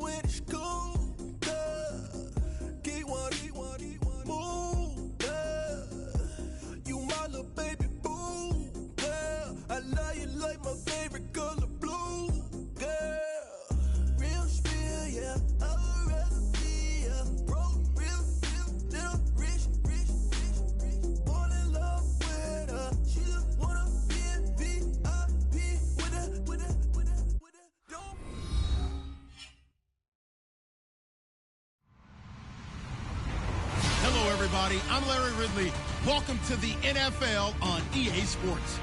when it's cool. Get one, move. You my little baby boo. I love you like my favorite color blue. Girl, real spill, yeah. I would rather be a broke, real, little rich. Fall in love with her. She just wanna be a VIP with a dope. Hello, everybody. I'm Larry Ridley. Welcome to the NFL on EA Sports.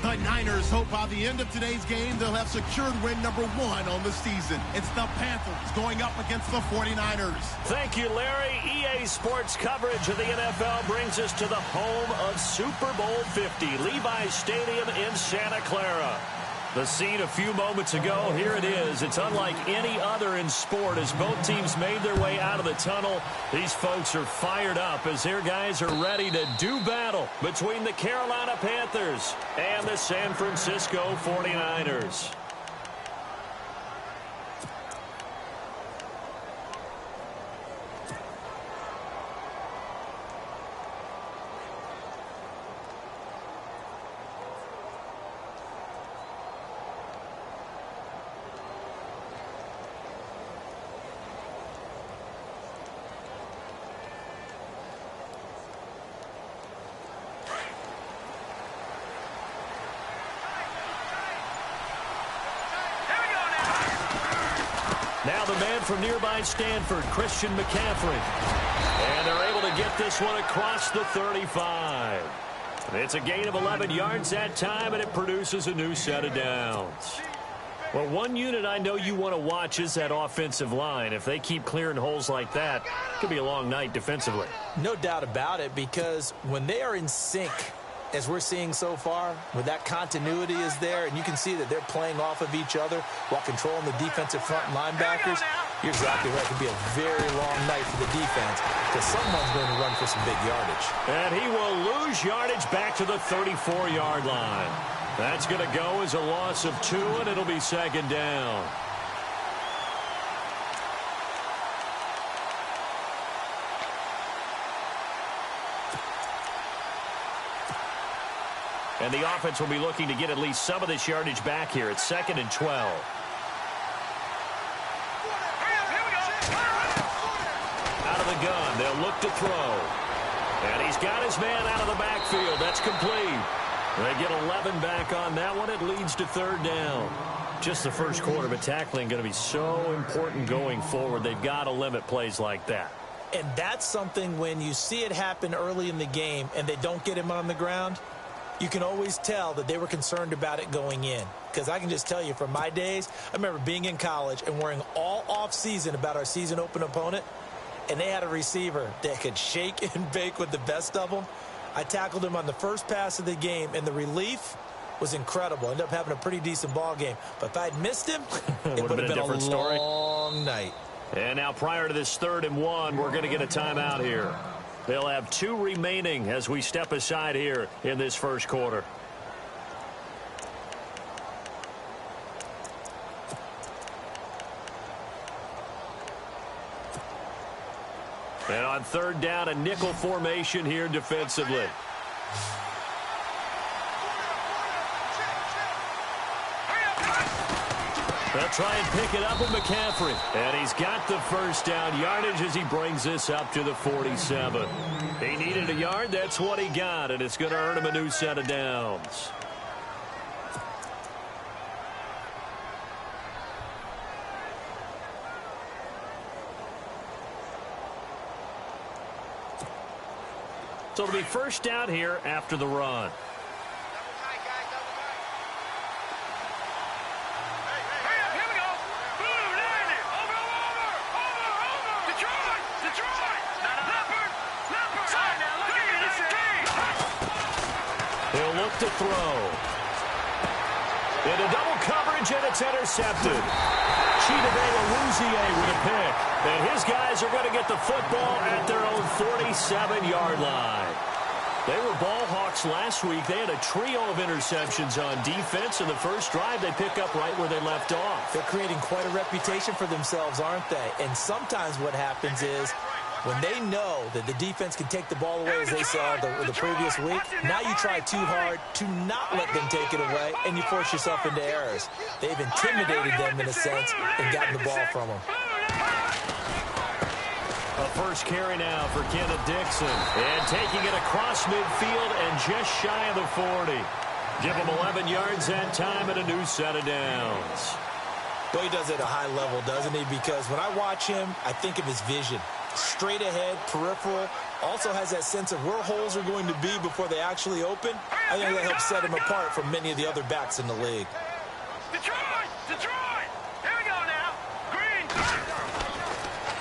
The Niners hope by the end of today's game they'll have secured win number 1 on the season. It's the Panthers going up against the 49ers. Thank you, Larry. EA Sports coverage of the NFL brings us to the home of Super Bowl 50, Levi's Stadium in Santa Clara. The scene a few moments ago, here it is. It's unlike any other in sport as both teams made their way out of the tunnel. These folks are fired up as their guys are ready to do battle between the Carolina Panthers and the San Francisco 49ers. Now the man from nearby Stanford, Christian McCaffrey. And they're able to get this one across the 35. It's a gain of 11 yards that time, and it produces a new set of downs. Well, one unit I know you want to watch is that offensive line. If they keep clearing holes like that, it could be a long night defensively. No doubt about it, because when they are in sync, as we're seeing so far, where that continuity is there, and you can see that they're playing off of each other while controlling the defensive front linebackers, you're exactly right. It could be a very long night for the defense because someone's going to run for some big yardage. And he will lose yardage back to the 34-yard line. That's going to go as a loss of 2, and it'll be second down. And the offense will be looking to get at least some of this yardage back here. It's 2nd and 12. Out of the gun, they'll look to throw. And he's got his man out of the backfield. That's complete. They get 11 back on that one. It leads to 3rd down. Just the first quarter, but tackling going to be so important going forward. They've got to limit plays like that. And that's something when you see it happen early in the game and they don't get him on the ground, you can always tell that they were concerned about it going in. Because I can just tell you from my days, I remember being in college and worrying all off-season about our season open opponent, and they had a receiver that could shake and bake with the best of them. I tackled him on the first pass of the game, and the relief was incredible. Ended up having a pretty decent ball game. But if I'd missed him, it would have been a different story. Long night. And now prior to this 3rd and 1, we're going to get a timeout here. They'll have 2 remaining as we step aside here in this first quarter. And on 3rd down, a nickel formation here defensively. They'll try and pick it up with McCaffrey. And he's got the first down yardage as he brings this up to the 47. He needed a yard. That's what he got, and it's going to earn him a new set of downs. So it'll be first down here after the run. He'll look to throw. Into double coverage, and it's intercepted. Chidobe with a pick. And his guys are going to get the football at their own 47-yard line. They were ball hawks last week. They had a trio of interceptions on defense. In the first drive, they pick up right where they left off. They're creating quite a reputation for themselves, aren't they? And sometimes what happens is when they know that the defense can take the ball away, as they saw the previous week, now you try too hard to not let them take it away, and you force yourself into errors. They've intimidated them, in a sense, and gotten the ball from them. A first carry now for Kenneth Dixon. And taking it across midfield and just shy of the 40. Give him 11 yards that time and a new set of downs. Well, he does it at a high level, doesn't he? Because when I watch him, I think of his vision. Straight ahead, peripheral. Also has that sense of where holes are going to be before they actually open. I think that helps set him apart from many of the other backs in the league. Detroit! Here we go now. Green!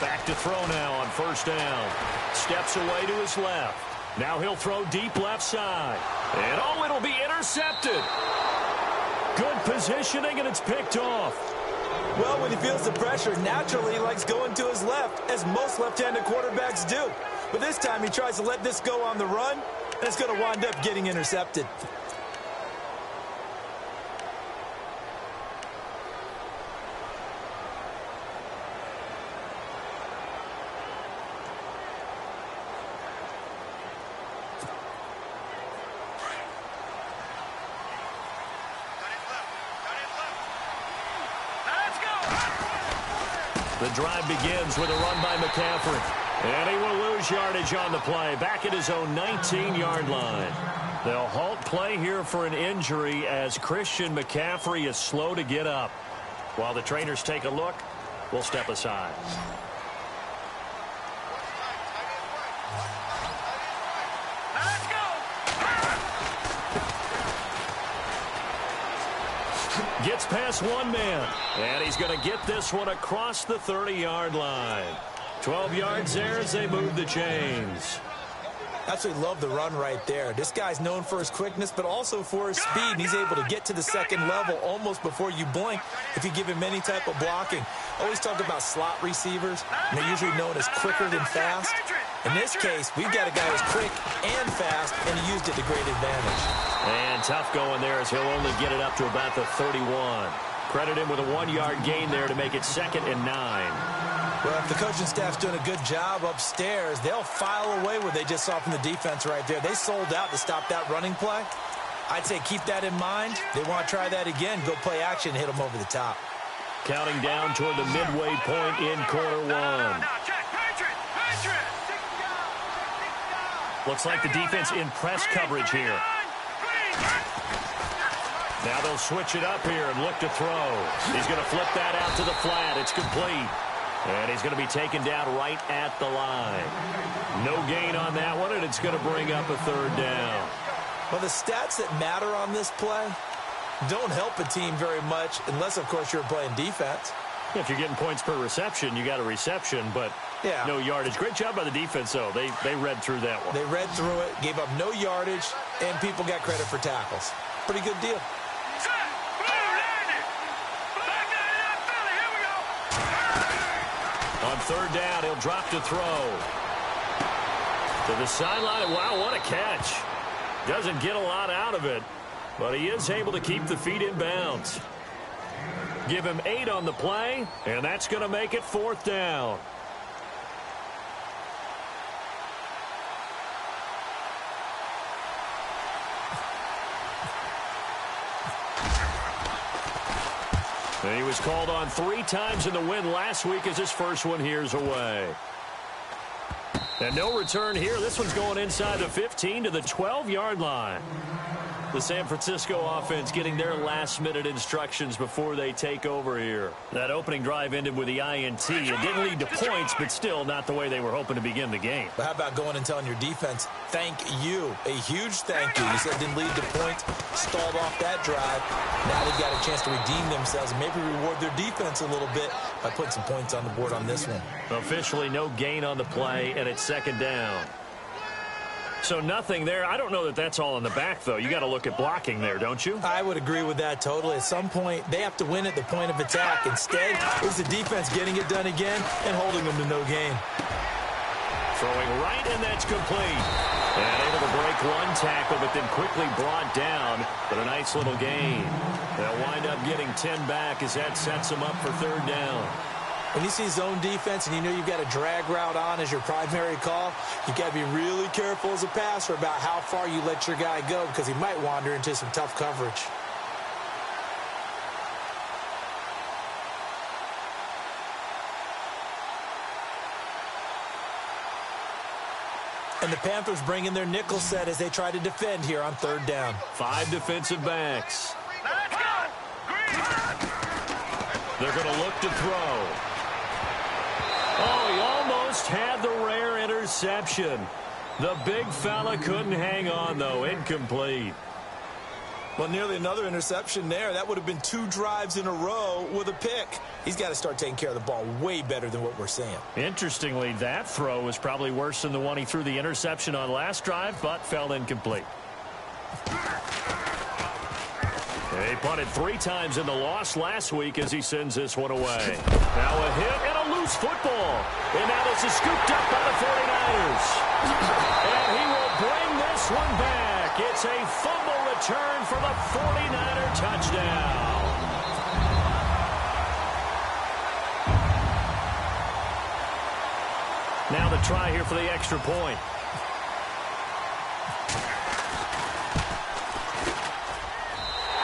Back to throw now on first down. Steps away to his left. Now he'll throw deep left side. And oh, it'll be intercepted. Good positioning, and it's picked off. Well, when he feels the pressure, naturally he likes going to his left, as most left-handed quarterbacks do. But this time he tries to let this go on the run, and it's going to wind up getting intercepted. The drive begins with a run by McCaffrey. And he will lose yardage on the play, back at his own 19-yard line. They'll halt play here for an injury as Christian McCaffrey is slow to get up. While the trainers take a look, we'll step aside. Gets past one man, and he's going to get this one across the 30-yard line. 12 yards there as they move the chains. Absolutely love the run right there. This guy's known for his quickness, but also for his speed. And he's able to get to the second level almost before you blink if you give him any type of blocking. Always talk about slot receivers, and they're usually known as quicker than fast. In this case, we've got a guy who's quick and fast, and he used it to great advantage. And tough going there as he'll only get it up to about the 31. Credit him with a 1-yard gain there to make it 2nd and 9. Well, if the coaching staff's doing a good job upstairs, they'll file away what they just saw from the defense right there. They sold out to stop that running play. I'd say keep that in mind. They want to try that again. Go play action, hit them over the top. Counting down toward the midway point in quarter one. Looks like the defense in press coverage here. Now they'll switch it up here and look to throw. He's going to flip that out to the flat. It's complete. And he's going to be taken down right at the line. No gain on that one, and it's going to bring up a 3rd down. Well, the stats that matter on this play don't help a team very much unless, of course, you're playing defense. If you're getting points per reception, you got a reception, but no yardage. Great job by the defense, though. They read through that one. They read through it, gave up no yardage, and people got credit for tackles. Pretty good deal. On 3rd down, he'll drop to throw. To the sideline. Wow, what a catch. Doesn't get a lot out of it, but he is able to keep the feet in bounds. Give him 8 on the play, and that's going to make it 4th down. And he was called on 3 times in the win last week as his first one here's away. And no return here. This one's going inside the 15 to the 12-yard line. The San Francisco offense getting their last-minute instructions before they take over here. That opening drive ended with the INT. It didn't lead to points, but still not the way they were hoping to begin the game. But how about going and telling your defense, thank you, a huge thank you. You said it didn't lead to points, stalled off that drive. Now they've got a chance to redeem themselves and maybe reward their defense a little bit by putting some points on the board on this one. Officially no gain on the play, and it's 2nd down. So nothing there. I don't know that that's all in the back, though. You got to look at blocking there, don't you? I would agree with that totally. At some point, they have to win at the point of attack. Instead, it was the defense getting it done again and holding them to no gain. Throwing right, and that's complete. And able to break one tackle, but then quickly brought down. But a nice little gain. They'll wind up getting 10 back as that sets them up for third down. When you see zone defense and you know you've got a drag route on as your primary call, you've got to be really careful as a passer about how far you let your guy go because he might wander into some tough coverage. And the Panthers bring in their nickel set as they try to defend here on third down. 5 defensive backs. Let's go! Green! They're going to look to throw. Oh, he almost had the rare interception. The big fella couldn't hang on, though. Incomplete. Well, nearly another interception there. That would have been 2 drives in a row with a pick. He's got to start taking care of the ball way better than what we're seeing. Interestingly, that throw was probably worse than the one he threw the interception on last drive, but fell incomplete. He punted 3 times in the loss last week as he sends this one away. Now a hit and a loose football. And now this is scooped up by the 49ers. And he will bring this one back. It's a fumble return for the 49er touchdown. Now the try here for the extra point.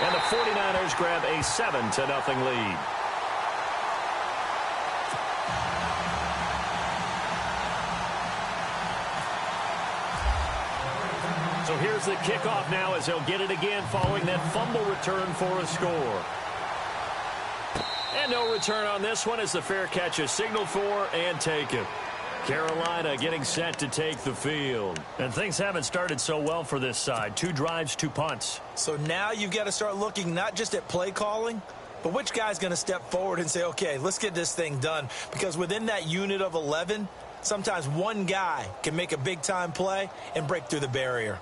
And the 49ers grab a 7-0 lead. So here's the kickoff now as they'll get it again following that fumble return for a score. And no return on this one as the fair catch is signaled for and taken. Carolina getting set to take the field. And things haven't started so well for this side. 2 drives, 2 punts. So now you've got to start looking not just at play calling, but which guy's going to step forward and say, okay, let's get this thing done. Because within that unit of 11, sometimes one guy can make a big-time play and break through the barrier.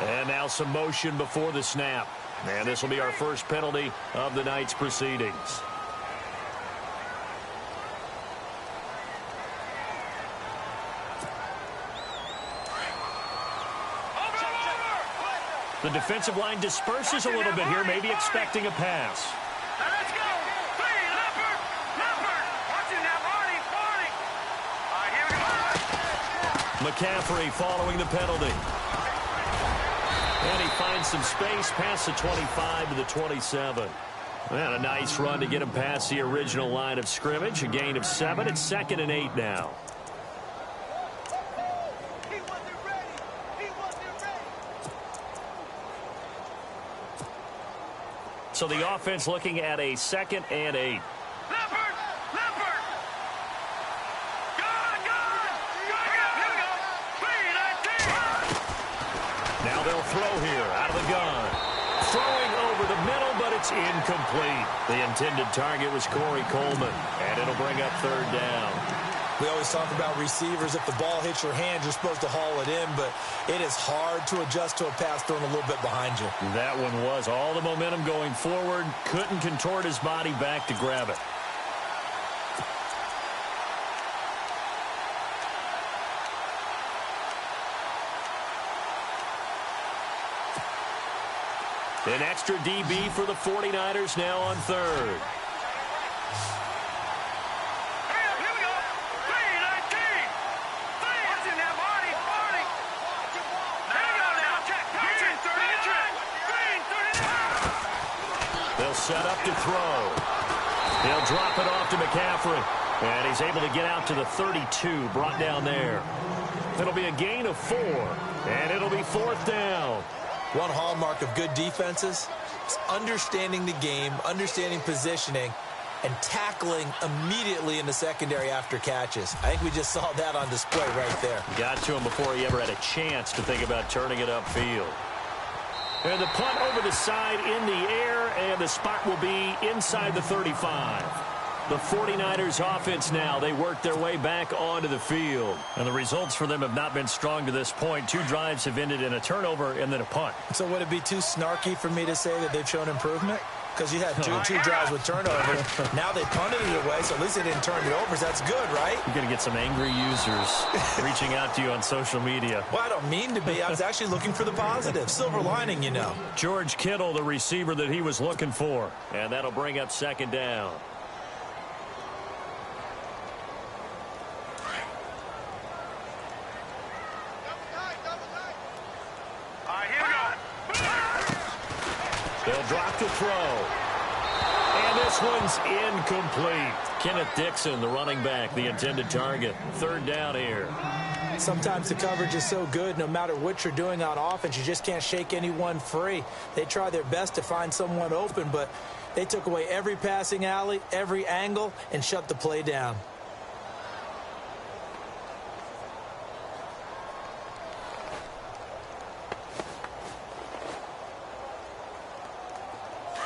And now some motion before the snap. And this will be our first penalty of the night's proceedings. The defensive line disperses a little bit here, maybe expecting a pass. Let's go! Leopard! Watching now, Barney! All right, here we go. McCaffrey following the penalty. And he finds some space past the 25 to the 27. And a nice run to get him past the original line of scrimmage. A gain of 7. It's 2nd and 8 now. He wasn't ready. So the offense looking at a 2nd and 8. Leopard! Gone! Here we go. 3-19. Now they'll throw here out of the gun. Throwing over the middle, but it's incomplete. The intended target was Corey Coleman, and it'll bring up 3rd down. We always talk about receivers. If the ball hits your hand, you're supposed to haul it in, but it is hard to adjust to a pass thrown a little bit behind you. That one was all the momentum going forward. Couldn't contort his body back to grab it. An extra DB for the 49ers now on 3rd. Here we go. 3-19. Watching now, Barney. There you go now. Green, 39. They'll set up to throw. He'll drop it off to McCaffrey. And he's able to get out to the 32, brought down there. It'll be a gain of 4, and it'll be 4th down. One hallmark of good defenses is understanding the game, understanding positioning, and tackling immediately in the secondary after catches. I think we just saw that on display right there. Got to him before he ever had a chance to think about turning it upfield. And the punt over the side in the air, and the spot will be inside the 35. The 49ers offense now, they work their way back onto the field. And the results for them have not been strong to this point. 2 drives have ended in a turnover and then a punt. So would it be too snarky for me to say that they've shown improvement? Because you had two drives with turnovers. Now they punted it away, so at least they didn't turn it over. So that's good, right? You're going to get some angry users reaching out to you on social media. Well, I don't mean to be. I was actually looking for the positive. Silver lining, you know. George Kittle, the receiver that he was looking for. And that'll bring up second down. They'll drop the throw. And this one's incomplete. Kenneth Dixon, the running back, the intended target. Third down here. Sometimes the coverage is so good, no matter what you're doing on offense, you just can't shake anyone free. They try their best to find someone open, but they took away every passing alley, every angle, and shut the play down.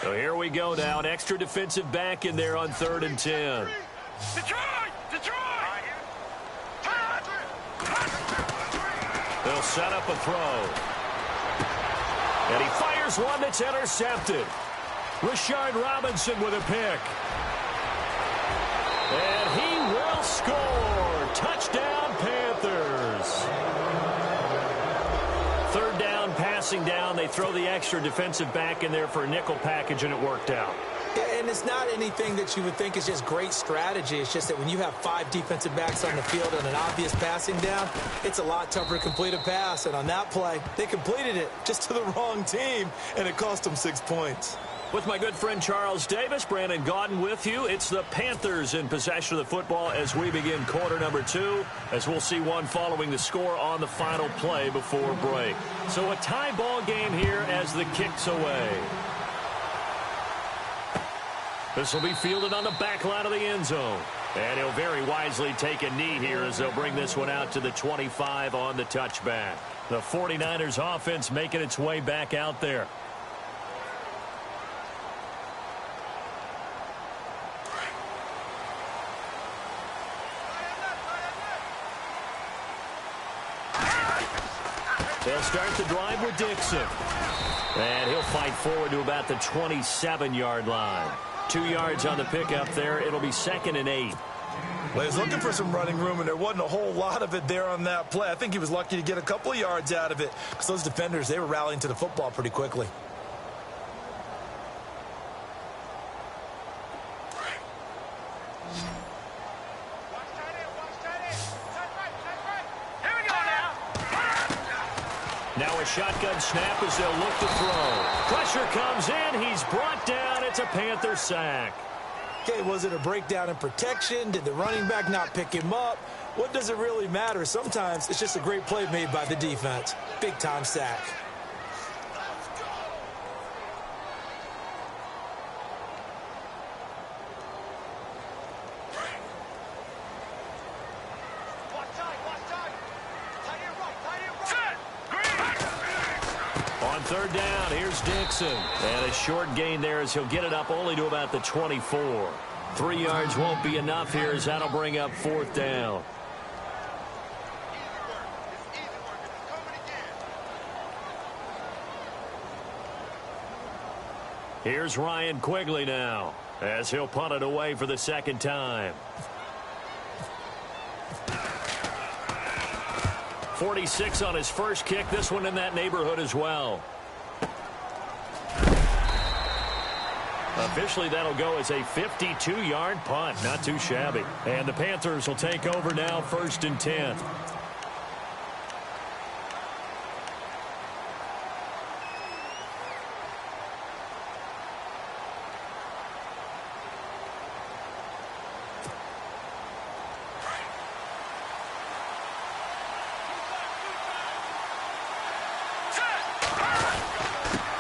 So here we go now. An extra defensive back in there on 3rd and 10. Detroit! They'll set up a throw. And he fires one that's intercepted. Rashard Robinson with a pick. And he will score. Touchdown, Panthers. 3rd down, passing down. They throw the extra defensive back in there for a nickel package, and it worked out. And it's not anything that you would think is just great strategy. It's just that when you have 5 defensive backs on the field and an obvious passing down, it's a lot tougher to complete a pass. And on that play, they completed it just to the wrong team, and it cost them 6 points. With my good friend Charles Davis, Brandon Gaudin with you. It's the Panthers in possession of the football as we begin quarter number 2, as we'll see one following the score on the final play before break. So a tie ball game here as the kick's away. This will be fielded on the back line of the end zone. And he'll very wisely take a knee here as they'll bring this one out to the 25 on the touchback. The 49ers offense making its way back out there. They'll start the drive with Dixon. And he'll fight forward to about the 27-yard line. 2 yards on the pickup there. It'll be 2nd and 8. Well, he was looking for some running room, and there wasn't a whole lot of it there on that play. I think he was lucky to get a couple of yards out of it, because those defenders, they were rallying to the football pretty quickly. Now a shotgun snap as they'll look to throw. Pressure comes in. He's brought down. It's a Panther sack. Okay, was it a breakdown in protection? Did the running back not pick him up? What does it really matter? Sometimes it's just a great play made by the defense. Big-time sack. On 3rd down, here's Dixon. And a short gain there as he'll get it up only to about the 24. 3 yards won't be enough here as that'll bring up 4th down. Here's Ryan Quigley now as he'll punt it away for the 2nd time. 46 on his first kick. This one in that neighborhood as well. Officially, that'll go as a 52-yard punt. Not too shabby. And the Panthers will take over now, 1st and 10.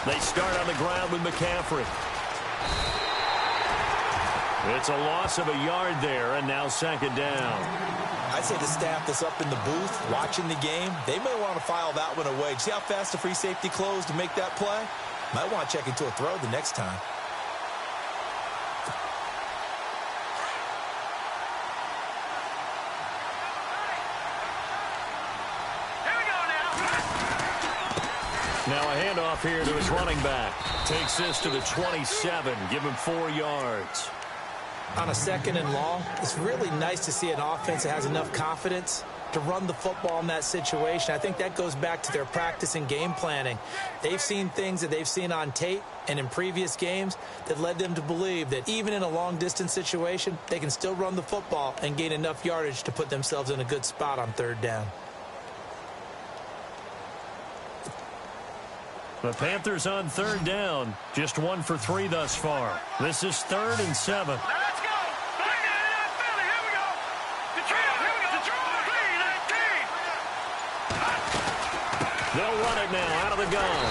They start on the ground with McCaffrey. It's a loss of a yard there, and now second down. I'd say the staff that's up in the booth watching the game, they may want to file that one away. See how fast the free safety closed to make that play? Might want to check into a throw the next time. Now a handoff here to his running back. Takes this to the 27. Give him 4 yards. On a second and long, it's really nice to see an offense that has enough confidence to run the football in that situation. I think that goes back to their practice and game planning. They've seen things that they've seen on tape and in previous games that led them to believe that even in a long-distance situation, they can still run the football and gain enough yardage to put themselves in a good spot on third down. The Panthers on third down. Just 1 for 3 thus far. This is 3rd and 7. Let's go. Philly, here we go. Detroit, here we go. Detroit, clean, They'll run it now out of the gun.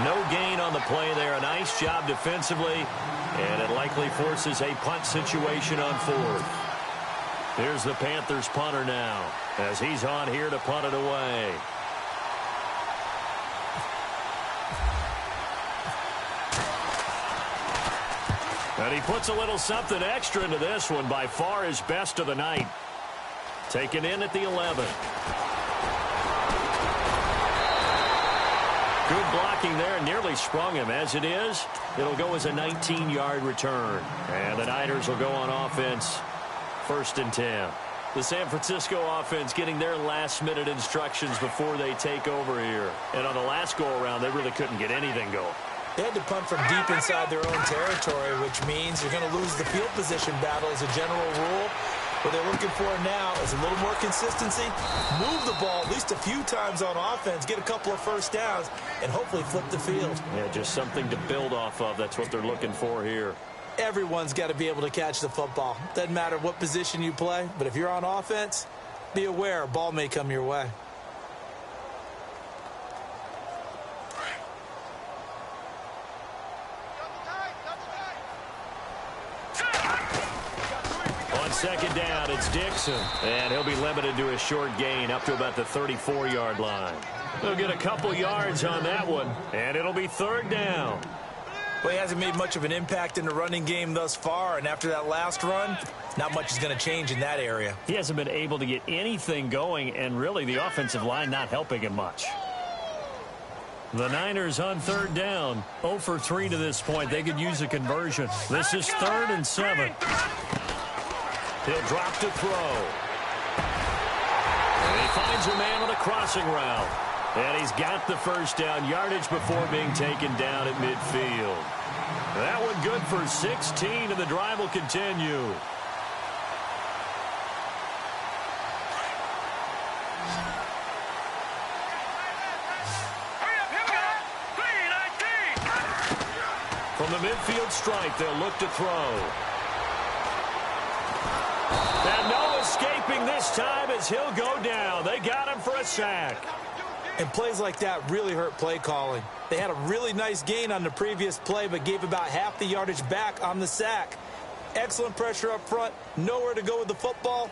No gain on the play there. A nice job defensively, and it likely forces a punt situation on 4th. Here's the Panthers punter now as he's on here to punt it away. And he puts a little something extra into this one. By far his best of the night. Taken in at the 11. Good blocking there. Nearly sprung him. As it is, it'll go as a 19-yard return. And the Niners will go on offense. 1st and 10. The San Francisco offense getting their last-minute instructions before they take over here. And on the last go-around, they really couldn't get anything going. They had to punt from deep inside their own territory, which means you're going to lose the field position battle as a general rule. What they're looking for now is a little more consistency, move the ball at least a few times on offense, get a couple of first downs, and hopefully flip the field. Yeah, just something to build off of. That's what they're looking for here. Everyone's got to be able to catch the football. Doesn't matter what position you play, but if you're on offense, be aware a ball may come your way. Second down, it's Dixon. And he'll be limited to a short gain up to about the 34-yard line. He'll get a couple yards on that one, and it'll be 3rd down. Well, he hasn't made much of an impact in the running game thus far, and after that last run, not much is going to change in that area. He hasn't been able to get anything going, and really the offensive line not helping him much. The Niners on 3rd down. 0 for 3 to this point. They could use a conversion. This is 3rd and 7. He'll drop to throw. And he finds a man on the crossing route. And he's got the first down yardage before being taken down at midfield. That one good for 16, and the drive will continue. From the midfield stripe, they'll look to throw. And no escaping this time as he'll go down. They got him for a sack. And plays like that really hurt play calling. They had a really nice gain on the previous play, but gave about half the yardage back on the sack. Excellent pressure up front. Nowhere to go with the football.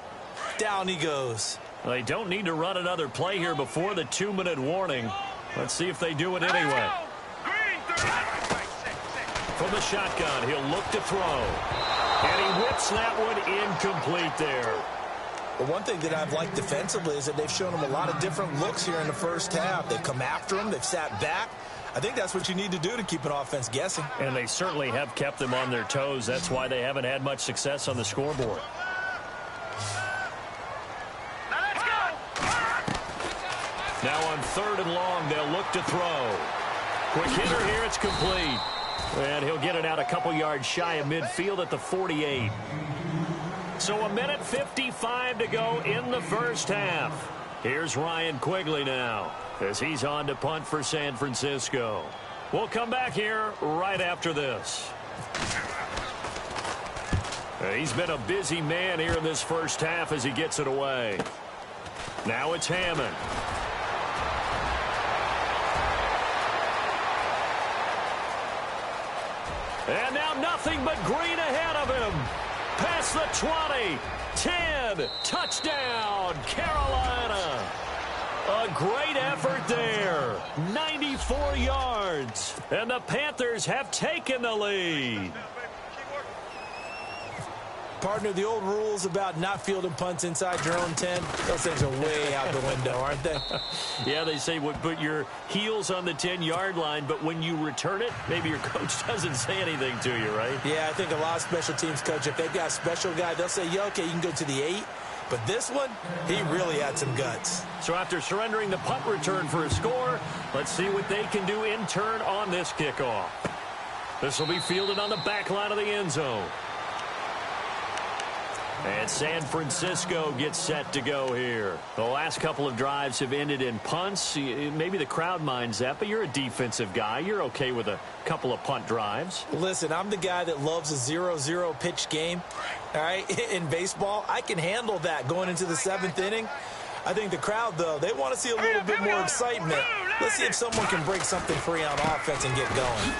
Down he goes. They don't need to run another play here before the 2-minute warning. Let's see if they do it anyway. From the shotgun, he'll look to throw. And he whips that one incomplete there. Well, one thing that I've liked defensively is that they've shown him a lot of different looks here in the first half. They've come after him. They've sat back. I think that's what you need to do to keep an offense guessing. And they certainly have kept them on their toes. That's why they haven't had much success on the scoreboard. Now on 3rd and long, they'll look to throw. Quick hitter here, it's complete. And he'll get it out a couple yards shy of midfield at the 48. So 1:55 to go in the first half. Here's Ryan Quigley now as he's on to punt for San Francisco. We'll come back here right after this. He's been a busy man here in this first half as he gets it away. Now it's Hammond. And now nothing but green ahead of him. Past the 20, 10, touchdown, Carolina. A great effort there. 94 yards. And the Panthers have taken the lead. Partner, the old rules about not fielding punts inside your own 10, those things are way out the window, aren't they? Yeah, they say put your heels on the 10-yard line, but when you return it, maybe your coach doesn't say anything to you, right? Yeah, I think a lot of special teams coach, if they've got a special guy, they'll say, yeah, okay, you can go to the 8. But this one, he really had some guts. So after surrendering the punt return for a score, let's see what they can do in turn on this kickoff. This will be fielded on the back line of the end zone. And San Francisco gets set to go here. The last couple of drives have ended in punts. Maybe the crowd minds that, but you're a defensive guy. You're okay with a couple of punt drives. Listen, I'm the guy that loves a 0-0 pitch game. All right, in baseball, I can handle that going into the 7th inning. I think the crowd, though, they want to see a little bit more excitement. Let's see if someone can break something free on offense and get going.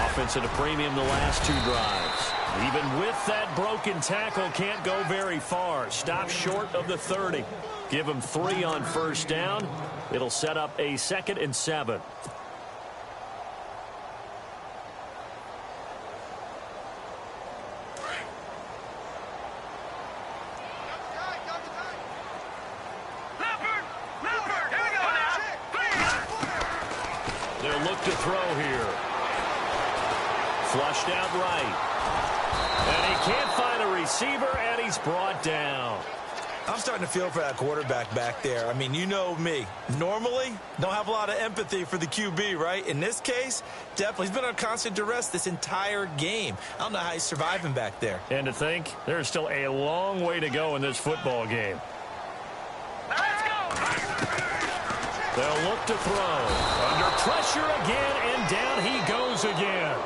Offense at a premium the last 2 drives. Even with that broken tackle, can't go very far. Stop short of the 30. Give him 3 on first down. It'll set up a 2nd and 7. They'll look to throw here. Flushed out right. And he can't find a receiver, and he's brought down. I'm starting to feel for that quarterback back there. I mean, you know me. Normally, don't have a lot of empathy for the QB, right? In this case, definitely. He's been on constant duress this entire game. I don't know how he's surviving back there. And to think, there's still a long way to go in this football game. Let's go! They'll look to throw. Under pressure again, and down he goes again.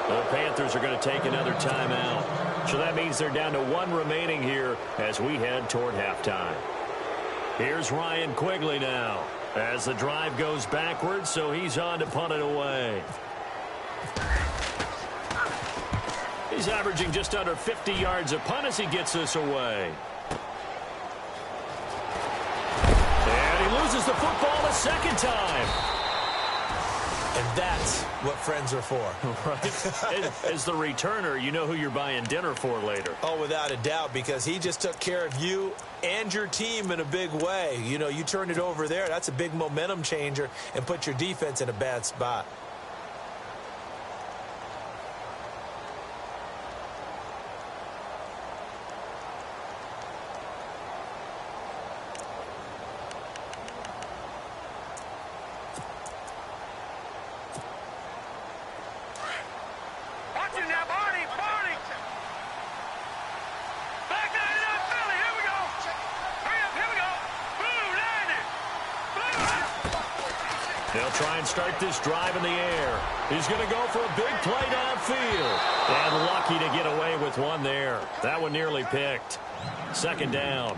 The Panthers are going to take another timeout. So that means they're down to 1 remaining here as we head toward halftime. Here's Ryan Quigley now as the drive goes backwards, so he's on to punt it away. He's averaging just under 50 yards a punt as he gets this away. And he loses the football a 2nd time. And that's what friends are for. Right? As the returner, you know who you're buying dinner for later. Oh, without a doubt, because he just took care of you and your team in a big way. You know, you turned it over there. That's a big momentum changer and put your defense in a bad spot. They'll try and start this drive in the air. He's going to go for a big play downfield. And lucky to get away with one there. That one nearly picked. 2nd down.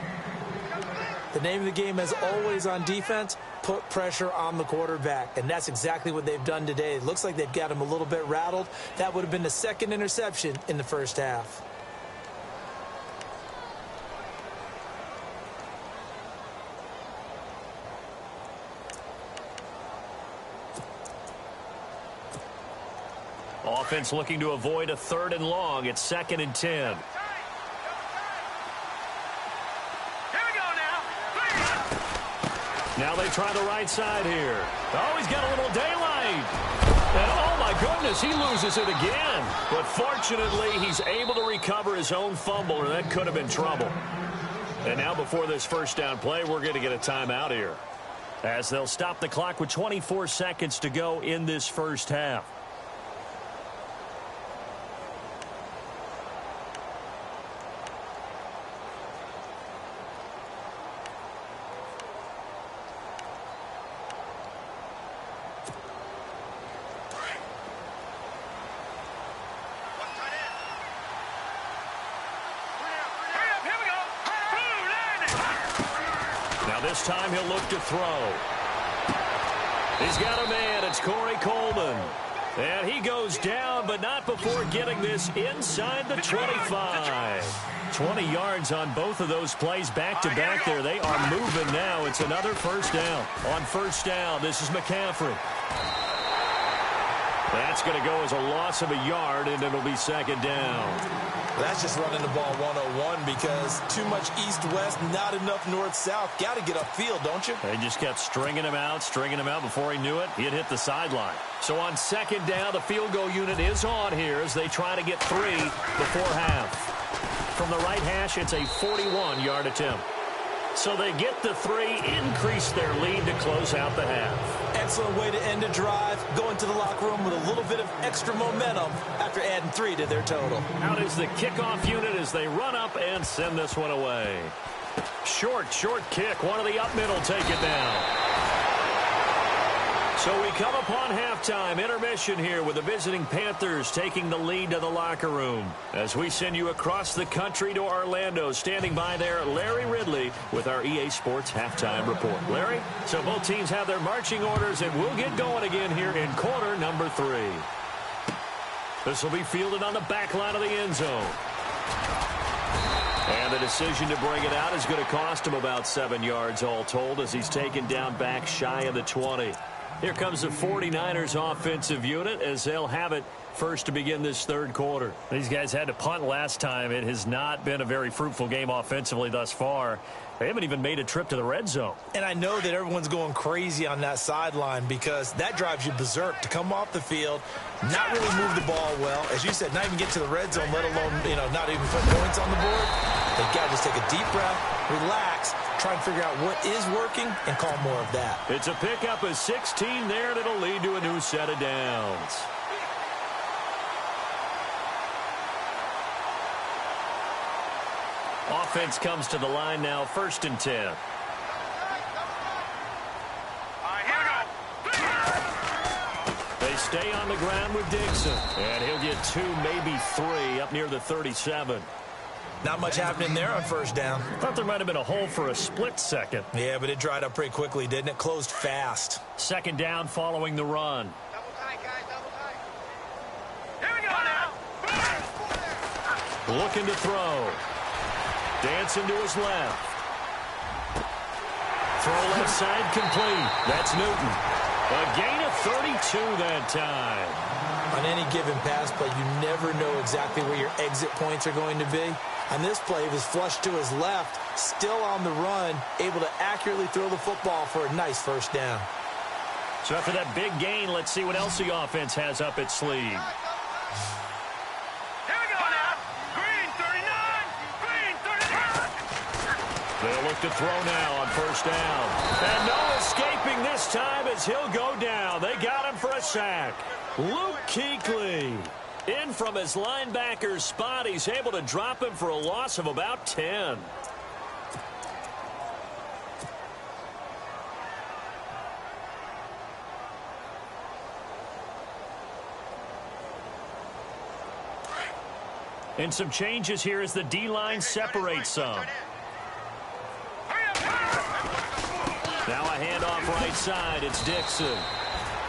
The name of the game, as always on defense, put pressure on the quarterback. And that's exactly what they've done today. It looks like they've got him a little bit rattled. That would have been the 2nd interception in the first half. Offense looking to avoid a 3rd and long. It's 2nd and 10. Here we go now. Now they try the right side here. Oh, he's got a little daylight. And oh my goodness, he loses it again. But fortunately, he's able to recover his own fumble, or that could have been trouble. And now before this first down play, we're going to get a timeout here, as they'll stop the clock with 24 seconds to go in this first half. This time he'll look to throw. He's got a man. It's Corey Coleman. And he goes down, but not before getting this inside the 25. 20 yards on both of those plays back-to-back there. They are moving now. It's another first down. On first down, this is McCaffrey. That's going to go as a loss of a yard, and it'll be second down. That's just running the ball 101 because too much east-west, not enough north-south. Got to get upfield, don't you? They just kept stringing him out. Before he knew it, he had hit the sideline. So on second down, the field goal unit is on here as they try to get 3 before half. From the right hash, it's a 41-yard attempt. So they get the 3, increase their lead to close out the half. Excellent way to end a drive. Go into the locker room with a little bit of extra momentum after adding 3 to their total. Out is the kickoff unit as they run up and send this one away. Short kick. One of the up middle take it down. So we come upon halftime intermission here with the visiting Panthers taking the lead to the locker room. As we send you across the country to Orlando, standing by there, Larry Ridley with our EA Sports halftime report. Larry, so both teams have their marching orders, and we'll get going again here in quarter number 3. This will be fielded on the back line of the end zone. And the decision to bring it out is going to cost him about 7 yards all told as he's taken down back shy of the 20. Here comes the 49ers offensive unit as they'll have it first to begin this third quarter. These guys had to punt last time. It has not been a very fruitful game offensively thus far. They haven't even made a trip to the red zone. And I know that everyone's going crazy on that sideline because that drives you berserk to come off the field, not really move the ball well. As you said, not even get to the red zone, let alone, not even put points on the board. They got to just take a deep breath, relax, try and figure out what is working and call more of that. It's a pickup of 16 there, and it'll lead to a new set of downs. Offense comes to the line now, 1st and 10. All right, here we go. They stay on the ground with Dixon, and he'll get 2, maybe 3 up near the 37. Not much happening there on first down. Thought there might have been a hole for a split second. Yeah, but it dried up pretty quickly, didn't it? Closed fast. Second down following the run. Double tight, guys, double tight. Here we go now. Looking to throw. Dancing to his left. Throw left side complete. That's Newton. A gain of 32 that time. On any given pass play, you never know exactly where your exit points are going to be. On this play, he was flushed to his left, still on the run, able to accurately throw the football for a nice first down. So after that big gain, let's see what else the offense has up its sleeve. They'll look to throw now on first down. And no escaping this time as he'll go down. They got him for a sack. Luke Kuechly in from his linebacker's spot. He's able to drop him for a loss of about 10. And some changes here as the D-line separates some. Now a handoff right side. It's Dixon.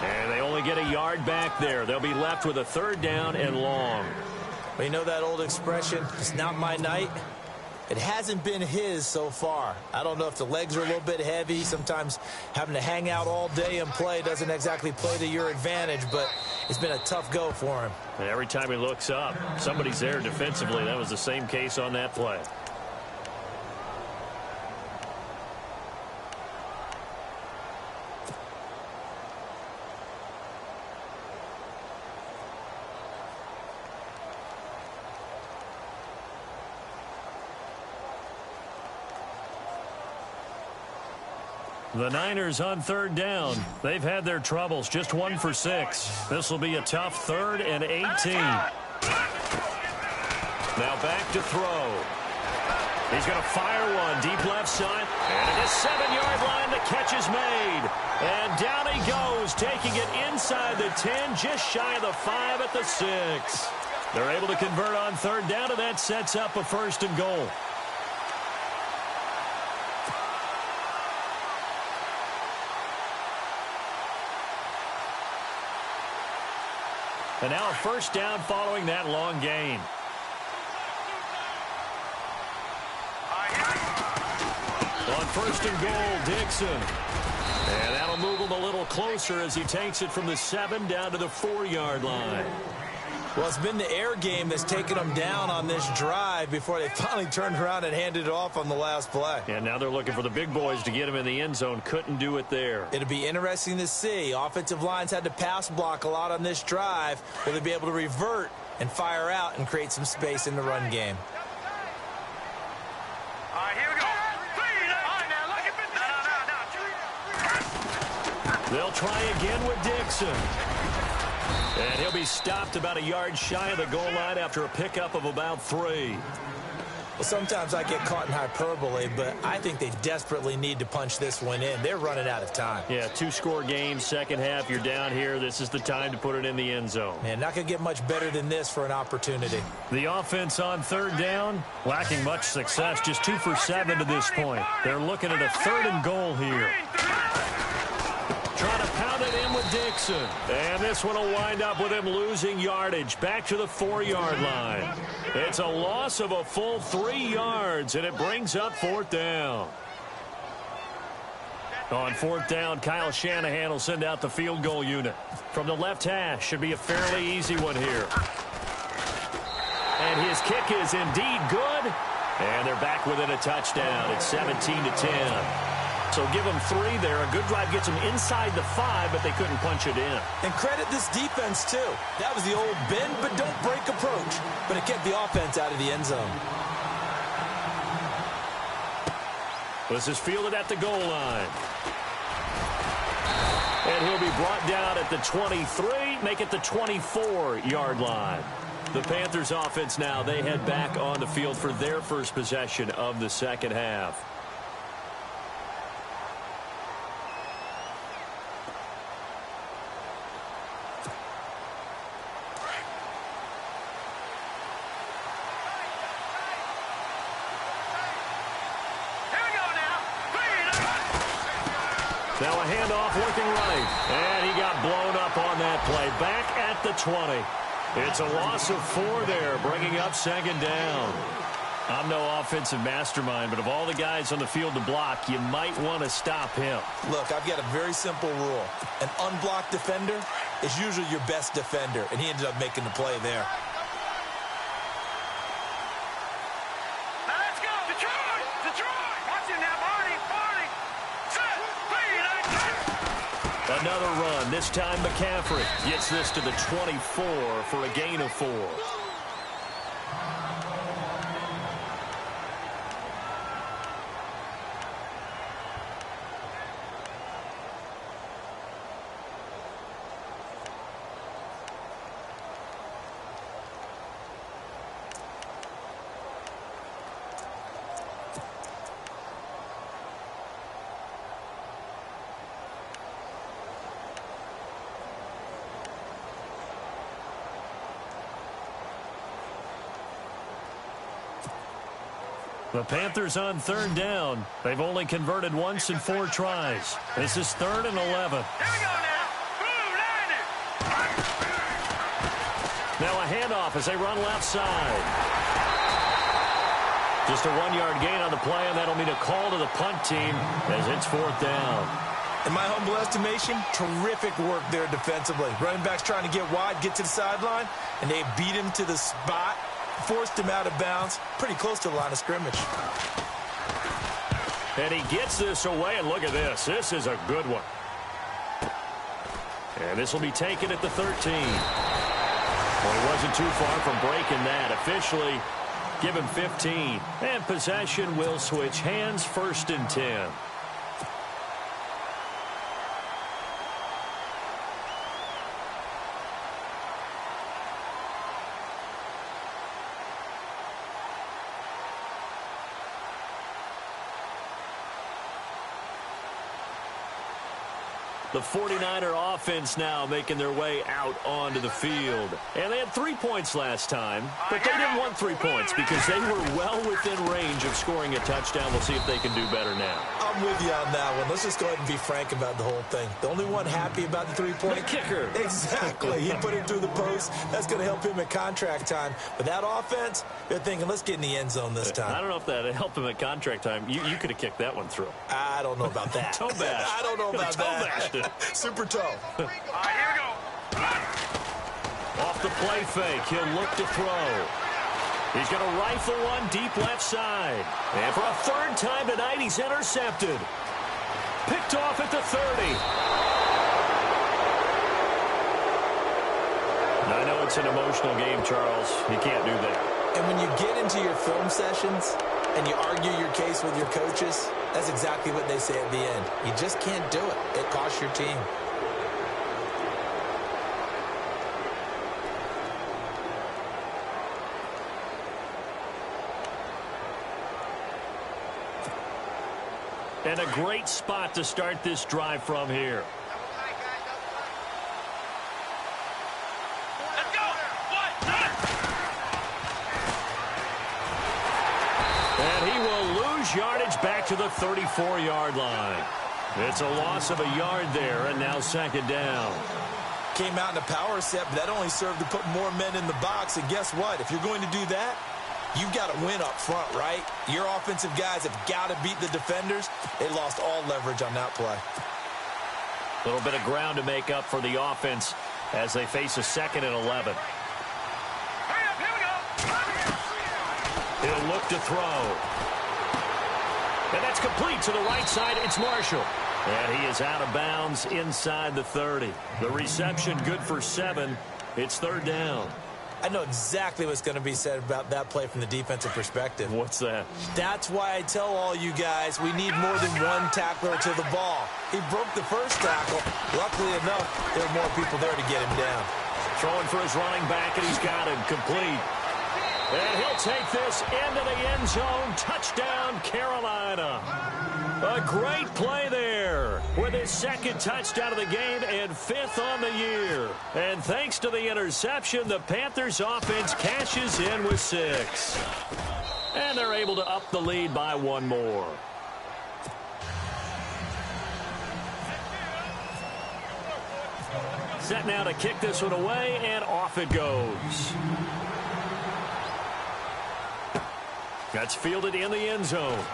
And they only get a yard back there. They'll be left with a 3rd down and long. Well, you know that old expression, it's not my night? It hasn't been his so far. I don't know if the legs are a little bit heavy. Sometimes having to hang out all day and play doesn't exactly play to your advantage, but it's been a tough go for him. And every time he looks up, somebody's there defensively. That was the same case on that play. The Niners on 3rd down. They've had their troubles. Just 1 for 6. This will be a tough 3rd and 18. Now back to throw. He's going to fire one deep left side. And at his 7-yard line, the catch is made. And down he goes, taking it inside the 10, just shy of the 5 at the 6. They're able to convert on 3rd down, and that sets up a 1st and goal. And now a first down following that long gain. On first and goal, Dixon. And that'll move him a little closer as he takes it from the 7 down to the 4-yard line. Well, it's been the air game that's taken them down on this drive before they finally turned around and handed it off on the last play. And now they're looking for the big boys to get him in the end zone. Couldn't do it there. It'll be interesting to see. Offensive lines had to pass block a lot on this drive. Will they be able to revert and fire out and create some space in the run game? All right, here we go. They'll try again with Dixon. And he'll be stopped about a yard shy of the goal line after a pickup of about 3. Well, sometimes I get caught in hyperbole, but I think they desperately need to punch this one in. They're running out of time. Yeah, 2-score game, second half. You're down here. This is the time to put it in the end zone. Man, not going to get much better than this for an opportunity. The offense on third down, lacking much success. Just 2 for 7 to this point. They're looking at a 3rd and goal here. Trying to pound it in with Dixon. And this one will wind up with him losing yardage back to the 4-yard line. It's a loss of a full 3 yards, and it brings up 4th down. On 4th down, Kyle Shanahan will send out the field goal unit. From the left hash, should be a fairly easy one here. And his kick is indeed good. And they're back within a touchdown. It's 17-10. So give them 3 there. A good drive gets them inside the 5, but they couldn't punch it in. And credit this defense, too. That was the old bend but don't break approach. But it kept the offense out of the end zone. This is fielded at the goal line. And he'll be brought down at the 23, make it the 24-yard line. The Panthers offense now, they head back on the field for their first possession of the second half. Now a handoff working right. And he got blown up on that play. Back at the 20. It's a loss of 4 there, bringing up 2nd down. I'm no offensive mastermind, but of all the guys on the field to block, you might want to stop him. Look, I've got a very simple rule. An unblocked defender is usually your best defender, and he ended up making the play there. Now let's go. Detroit! Detroit! Watch him now, Barney! Barney! Set! Another run. This time McCaffrey gets this to the 24 for a gain of 4. The Panthers on 3rd down. They've only converted once in 4 tries. This is 3rd and 11. Here we go now. Blue Niner. Now a handoff as they run left side. Just a 1-yard gain on the play, and that'll mean a call to the punt team as it's 4th down. In my humble estimation, terrific work there defensively. Running backs trying to get wide, get to the sideline, and they beat him to the spot. Forced him out of bounds, pretty close to the line of scrimmage. And he gets this away, and look at this. This is a good one. And this will be taken at the 13. Well, he wasn't too far from breaking that. Officially, give him 15. And possession will switch hands, 1st and 10. The 49er offense now making their way out onto the field. And they had 3 points last time, but they didn't want 3 points because they were well within range of scoring a touchdown. We'll see if they can do better now. I'm with you on that one. Let's just go ahead and be frank about the whole thing. The only one happy about the three-point the kicker. Exactly. He put him through the post. That's going to help him at contract time. But that offense, they're thinking, let's get in the end zone this time. I don't know if that helped him at contract time. You could have kicked that one through. I don't know about that. Toe bash. I don't know about that. Super toe. All right, here we go. Off the play fake, he'll look to throw. He's going to rifle one deep left side. And for a third time tonight, he's intercepted. Picked off at the 30. I know it's an emotional game, Charles. You can't do that. And when you get into your film sessions and you argue your case with your coaches, that's exactly what they say at the end. You just can't do it. It costs your team. And a great spot to start this drive from here. Let's go. And he will lose yardage back to the 34-yard line. It's a loss of a yard there, and now second down. Came out in a power set, but that only served to put more men in the box. And guess what? If you're going to do that, you've got to win up front, right? Your offensive guys have got to beat the defenders. They lost all leverage on that play. A little bit of ground to make up for the offense as they face a 2nd and 11. Hurry up, here we go. He'll look to throw. And that's complete to the right side. It's Marshall. And he is out of bounds inside the 30. The reception good for 7. It's third down. I know exactly what's going to be said about that play from the defensive perspective. What's that? That's why I tell all you guys we need more than one tackler to the ball. He broke the first tackle. Luckily enough, there are more people there to get him down. Throwing for his running back, and he's got him complete. And he'll take this into the end zone. Touchdown, Carolina. A great play there with his 2nd touchdown of the game and 5th on the year. And thanks to the interception, the Panthers offense cashes in with 6. And they're able to up the lead by 1 more. Set now to kick this one away, and off it goes. That's fielded in the end zone.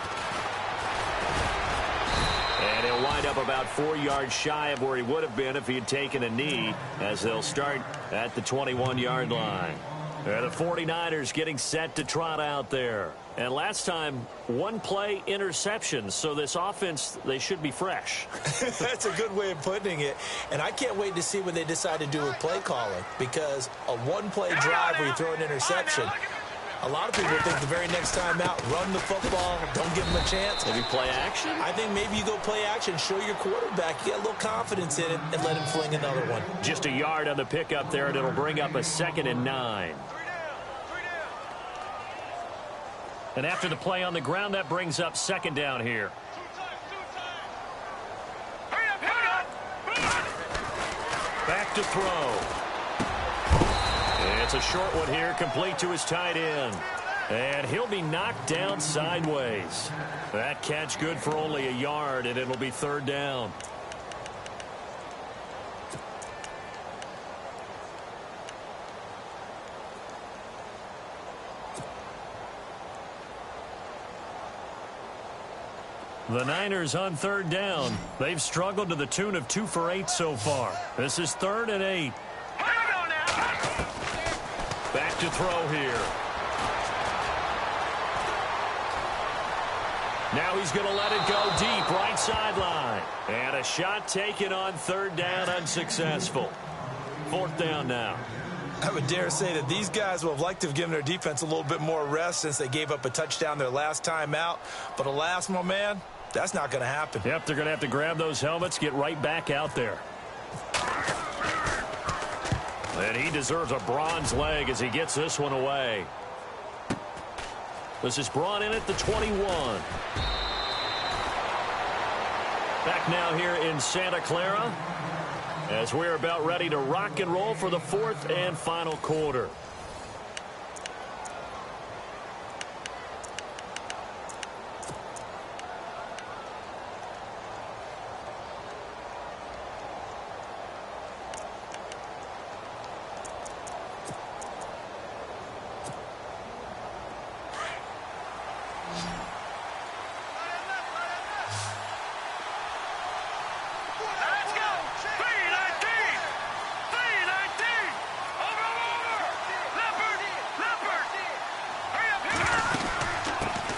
And he'll wind up about 4 yards shy of where he would have been if he had taken a knee, as they'll start at the 21-yard line. The 49ers getting set to trot out there. And last time, 1 play interception. So this offense, they should be fresh. That's a good way of putting it. And I can't wait to see what they decide to do with play calling, because a 1-play drive where you throw an interception, a lot of people think the very next time out, run the football, don't give him a chance. Maybe play action? I think maybe you go play action, show your quarterback, you get a little confidence in it, and let him fling another one. Just a yard on the pickup there, and it'll bring up a 2nd and 9. And after the play on the ground, that brings up 2nd down here. Hurry up, here we go. Back to throw. It's a short one here, complete to his tight end. And he'll be knocked down sideways. That catch good for only a yard, and it'll be 3rd down. The Niners on 3rd down. They've struggled to the tune of 2 for 8 so far. This is 3rd and 8. Here we go now. Back to throw here. Now he's going to let it go deep, right sideline. And a shot taken on 3rd down, unsuccessful. 4th down now. I would dare say that these guys would have liked to have given their defense a little bit more rest since they gave up a touchdown their last time out. But alas, my man, that's not going to happen. Yep, they're going to have to grab those helmets, get right back out there. And he deserves a bronze leg as he gets this one away. This is brought in at the 21. Back now here in Santa Clara as we're about ready to rock and roll for the fourth and final quarter.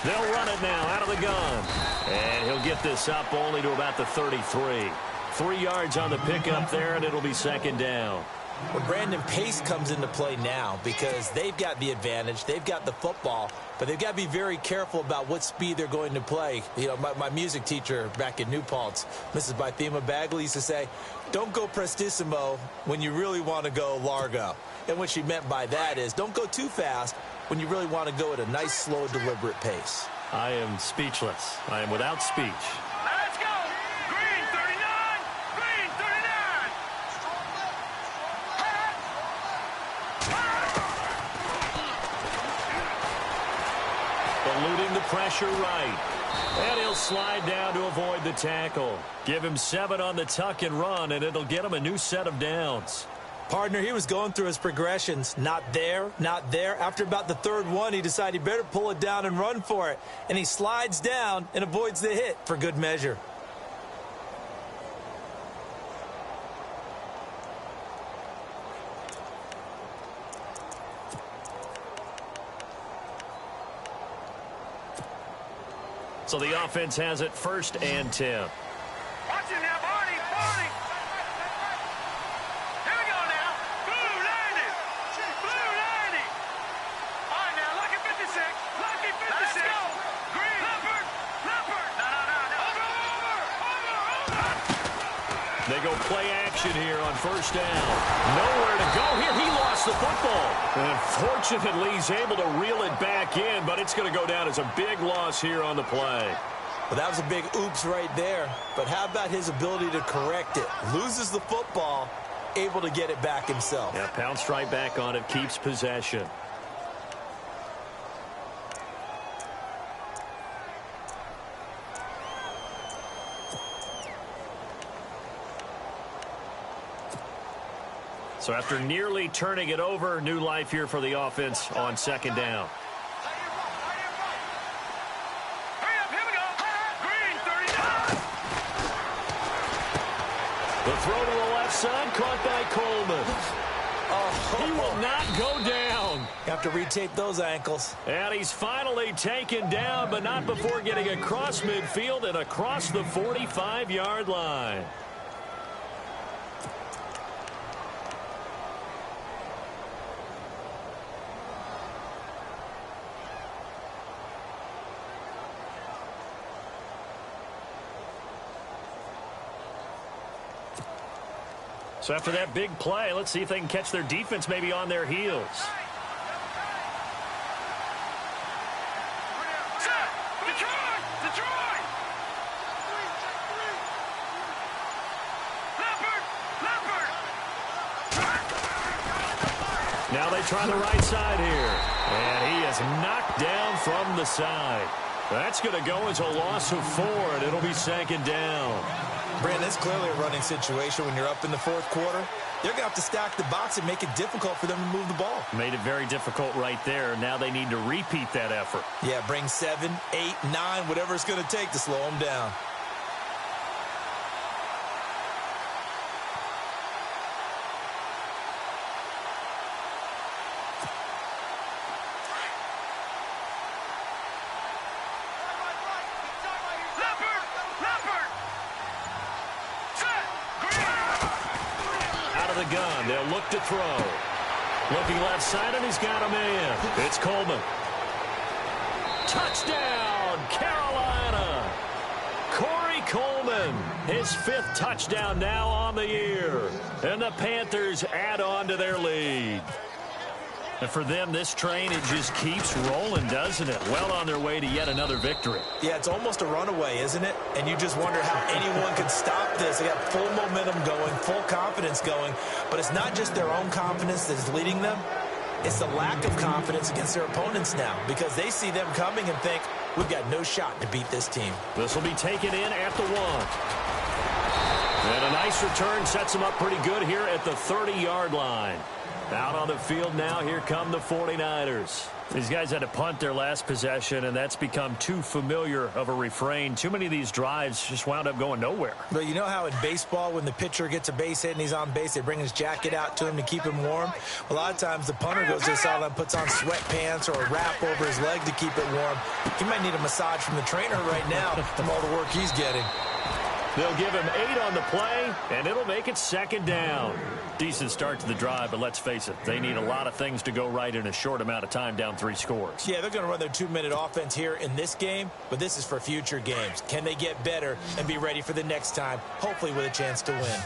They'll run it now out of the gun. And he'll get this up only to about the 33. 3 yards on the pickup there, and it'll be second down. Well, Brandon, pace comes into play now because they've got the advantage. They've got the football, but they've got to be very careful about what speed they're going to play. You know, my music teacher back in New Paltz, Mrs. Bythema Bagley, used to say, don't go prestissimo when you really want to go largo. And what she meant by that is don't go too fast when you really want to go at a nice, slow, deliberate pace. I am speechless. I am without speech. Let's go! Green 39! Green 39! Eluding the pressure right. And he'll slide down to avoid the tackle. Give him 7 on the tuck and run, and it'll get him a new set of downs. Partner, he was going through his progressions. Not there, not there. After about the third one, he decided he better pull it down and run for it. And he slides down and avoids the hit for good measure. So the offense has it 1st and 10. Watch it now, Barney! Barney! Here we go now! Blue 90! Blue 90! All right now, Lucky 56! Lucky 56! Let's go! Green! Leopard! Leopard! No! Over! They go play action here on 1st down. Nowhere to go here. He lost the football. And fortunately, he's able to reel it back in, but it's going to go down as a big loss here on the play. Well, that was a big oops right there. But how about his ability to correct it? Loses the football, able to get it back himself. Yeah, pounced right back on it, keeps possession. So after nearly turning it over, new life here for the offense on 2nd down. Hurry up, here we go! Green 39! The throw to the left side, caught by Coleman. He will not go down. You have to retape those ankles. And he's finally taken down, but not before getting across midfield and across the 45-yard line. So after that big play, let's see if they can catch their defense maybe on their heels. Set! Detroit! Detroit! Leopard! Leopard! Now they try the right side here. And he is knocked down from the side. That's going to go as a loss of 4, and it'll be 2nd down. Brandon, it's clearly a running situation when you're up in the 4th quarter. They're going to have to stack the box and make it difficult for them to move the ball. Made it very difficult right there. Now they need to repeat that effort. Yeah, bring 7, 8, 9, whatever it's going to take to slow them down. Gun. They'll look to throw. Looking left side, and he's got a man. It's Coleman. Touchdown, Carolina. Corey Coleman, his 5th touchdown now on the year. And the Panthers add on to their lead. And for them, this train, it just keeps rolling, doesn't it? Well on their way to yet another victory. Yeah, it's almost a runaway, isn't it? And you just wonder how anyone could stop this. They got full momentum going, full confidence going. But it's not just their own confidence that is leading them. It's the lack of confidence against their opponents now, because they see them coming and think, we've got no shot to beat this team. This will be taken in at the 1. And a nice return sets them up pretty good here at the 30-yard line. Out on the field now, here come the 49ers. These guys had to punt their last possession, and that's become too familiar of a refrain. Too many of these drives just wound up going nowhere. But you know how in baseball, when the pitcher gets a base hit and he's on base, they bring his jacket out to him to keep him warm? A lot of times the punter goes to the sideline, puts on sweatpants or a wrap over his leg to keep it warm. He might need a massage from the trainer right now from all the work he's getting. They'll give him 8 on the play, and it'll make it 2nd down. Decent start to the drive, but let's face it, they need a lot of things to go right in a short amount of time, down 3 scores. Yeah, they're going to run their 2-minute offense here in this game, but this is for future games. Can they get better and be ready for the next time, hopefully with a chance to win?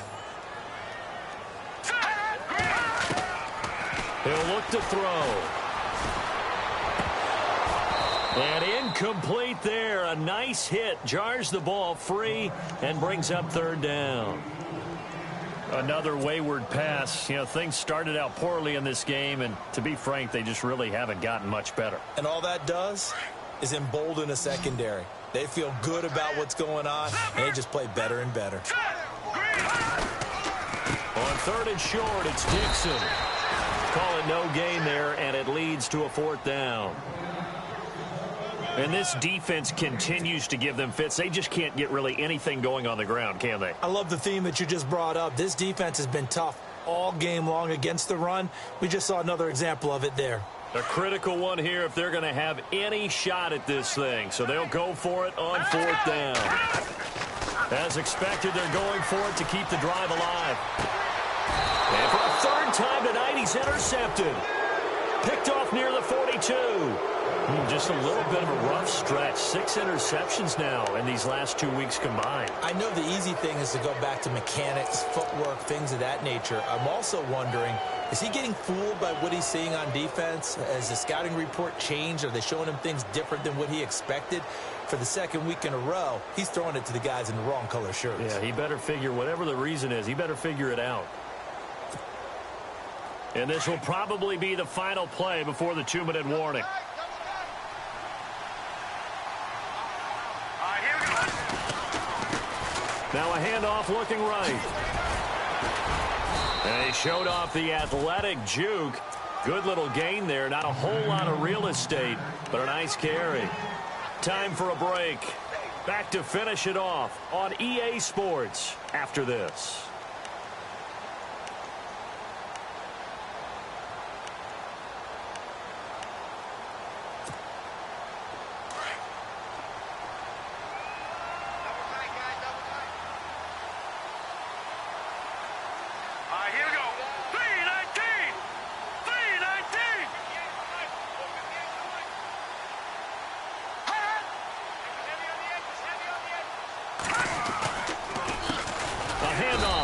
He'll look to throw. And incomplete there. A nice hit. Jars the ball free and brings up 3rd down. Another wayward pass. You know, things started out poorly in this game, and to be frank, they just really haven't gotten much better. And all that does is embolden a secondary. They feel good about what's going on, and they just play better and better. On 3rd and short, it's Dixon. Call it no gain there, and it leads to a 4th down. And this defense continues to give them fits. They just can't get really anything going on the ground, can they? I love the theme that you just brought up. This defense has been tough all game long against the run. We just saw another example of it there. A critical one here if they're going to have any shot at this thing. So they'll go for it on 4th down. As expected, they're going for it to keep the drive alive. And for a 3rd time tonight, he's intercepted. Picked off near the 42. Just a little bit of a rough stretch. 6 interceptions now in these last 2 weeks combined. I know the easy thing is to go back to mechanics, footwork, things of that nature. I'm also wondering, is he getting fooled by what he's seeing on defense? Has the scouting report changed? Are they showing him things different than what he expected? For the 2nd week in a row, he's throwing it to the guys in the wrong color shirts. Yeah, he better figure, whatever the reason is, he better figure it out. And this will probably be the final play before the 2-minute warning. Now a handoff looking right. And he showed off the athletic juke. Good little gain there. Not a whole lot of real estate, but a nice carry. Time for a break. Back to finish it off on EA Sports after this.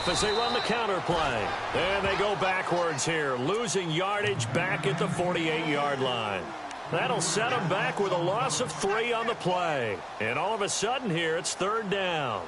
As they run the counter play. And they go backwards here, losing yardage back at the 48-yard line. That'll set them back with a loss of 3 on the play. And all of a sudden here, it's 3rd down.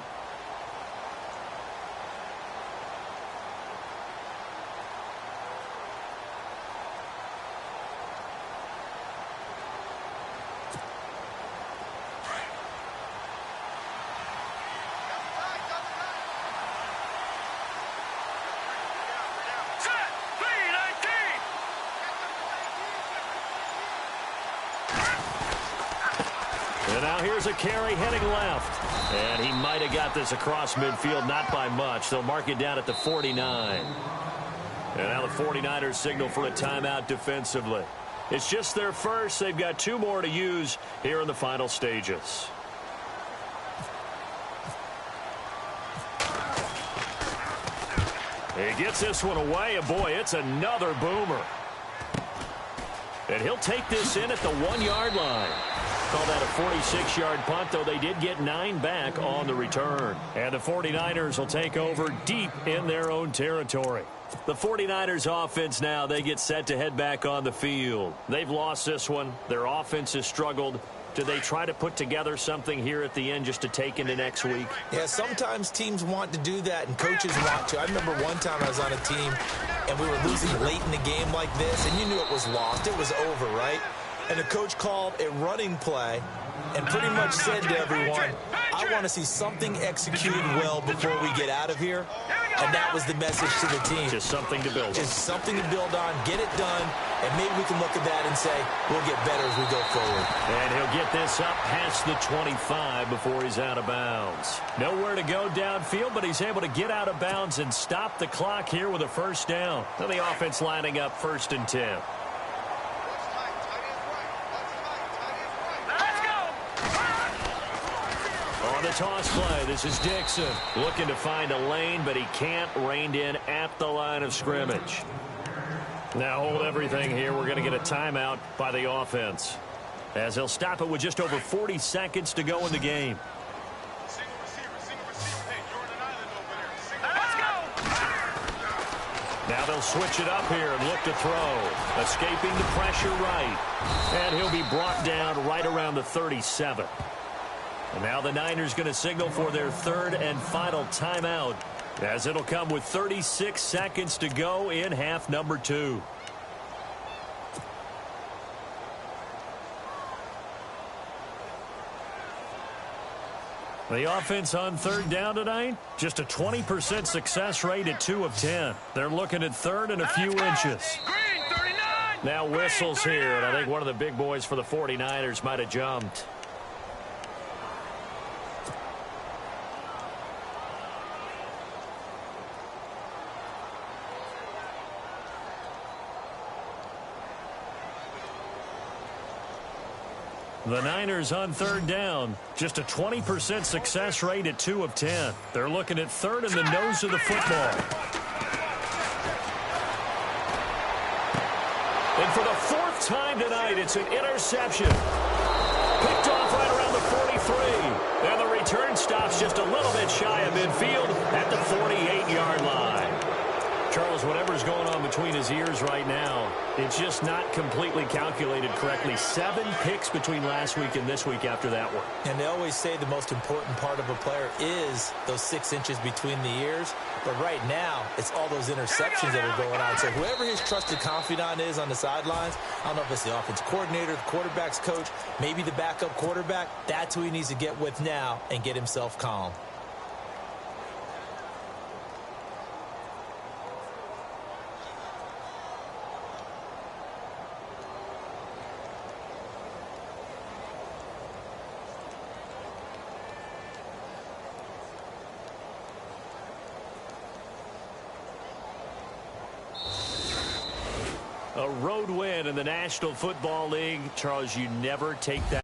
And now here's a carry heading left. And he might have got this across midfield, not by much. They'll mark it down at the 49. And now the 49ers signal for a timeout defensively. It's just their first. They've got 2 more to use here in the final stages. He gets this one away, and boy, it's another boomer. And he'll take this in at the 1-yard line. Call that a 46-yard punt, though they did get 9 back on the return. And the 49ers will take over deep in their own territory. The 49ers offense now, they get set to head back on the field. They've lost this one. Their offense has struggled. Do they try to put together something here at the end just to take into next week? Yeah, sometimes teams want to do that and coaches want to. I remember one time I was on a team and we were losing late in the game like this, and you knew it was lost. It was over, right? And the coach called a running play and pretty much said to everyone, I want to see something executed well before we get out of here. And that was the message to the team. Just something to build on. Just something to build on, get it done, and maybe we can look at that and say, we'll get better as we go forward. And he'll get this up past the 25 before he's out of bounds. Nowhere to go downfield, but he's able to get out of bounds and stop the clock here with a first down. So the offense lining up 1st and 10. On the toss play, this is Dixon looking to find a lane, but he can't. Reined in at the line of scrimmage. Now hold everything here. We're going to get a timeout by the offense, as they'll stop it with just over 40 seconds to go in the game. Now they'll switch it up here and look to throw. Escaping the pressure right. And he'll be brought down right around the 37. And now the Niners going to signal for their 3rd and final timeout, as it'll come with 36 seconds to go in half number 2. The offense on 3rd down tonight, just a 20% success rate at 2 of 10. They're looking at 3rd and a few inches. Now whistles here, and I think one of the big boys for the 49ers might have jumped. The Niners on 3rd down, just a 20% success rate at 2 of 10. They're looking at 3rd and the nose of the football. And for the 4th time tonight, it's an interception. Picked off right around the 43. And the return stops just a little bit shy of midfield at the 48-yard line. Charles, whatever's going on between his ears right now, it's just not completely calculated correctly. 7 picks between last week and this week after that one. And they always say the most important part of a player is those 6 inches between the ears. But right now, it's all those interceptions that are going on. So whoever his trusted confidant is on the sidelines, I don't know if it's the offense coordinator, the quarterback's coach, maybe the backup quarterback, that's who he needs to get with now and get himself calm. A road win in the National Football League. Charles, you never take that.